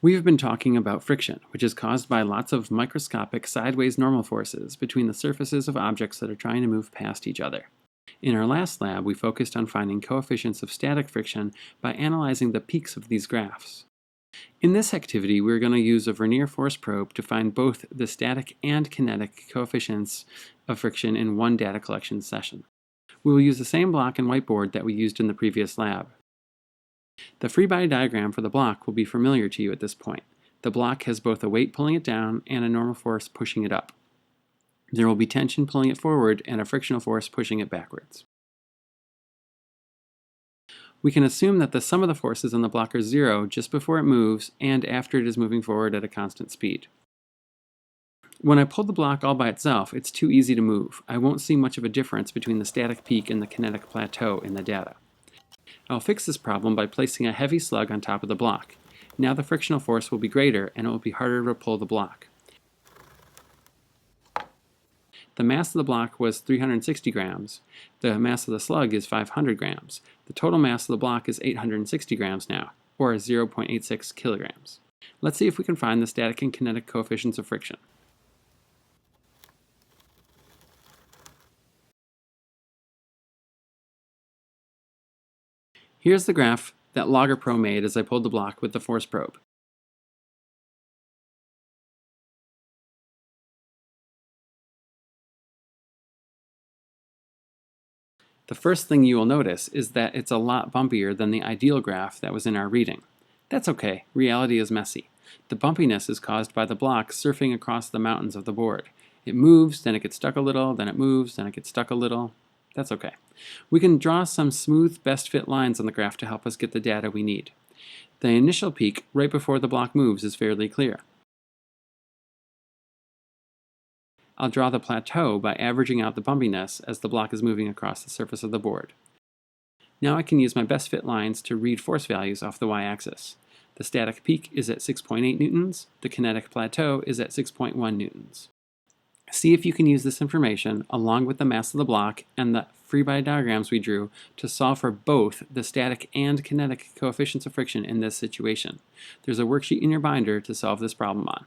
We've been talking about friction, which is caused by lots of microscopic sideways normal forces between the surfaces of objects that are trying to move past each other. In our last lab, we focused on finding coefficients of static friction by analyzing the peaks of these graphs. In this activity, we're going to use a vernier force probe to find both the static and kinetic coefficients of friction in one data collection session. We will use the same block and whiteboard that we used in the previous lab. The free body diagram for the block will be familiar to you at this point. The block has both a weight pulling it down and a normal force pushing it up. There will be tension pulling it forward and a frictional force pushing it backwards. We can assume that the sum of the forces on the block are zero just before it moves and after it is moving forward at a constant speed. When I pull the block all by itself, it's too easy to move. I won't see much of a difference between the static peak and the kinetic plateau in the data. I'll fix this problem by placing a heavy slug on top of the block. Now the frictional force will be greater and it will be harder to pull the block. The mass of the block was 360 grams. The mass of the slug is 500 grams. The total mass of the block is 860 grams now, or 0.86 kilograms. Let's see if we can find the static and kinetic coefficients of friction. Here's the graph that Logger Pro made as I pulled the block with the force probe. The first thing you will notice is that it's a lot bumpier than the ideal graph that was in our reading. That's okay, reality is messy. The bumpiness is caused by the block surfing across the mountains of the board. It moves, then it gets stuck a little, then it moves, then it gets stuck a little. That's okay. We can draw some smooth, best fit lines on the graph to help us get the data we need. The initial peak right before the block moves is fairly clear. I'll draw the plateau by averaging out the bumpiness as the block is moving across the surface of the board. Now I can use my best fit lines to read force values off the y-axis. The static peak is at 6.8 newtons, the kinetic plateau is at 6.1 newtons. See if you can use this information, along with the mass of the block and the free body diagrams we drew, to solve for both the static and kinetic coefficients of friction in this situation. There's a worksheet in your binder to solve this problem on.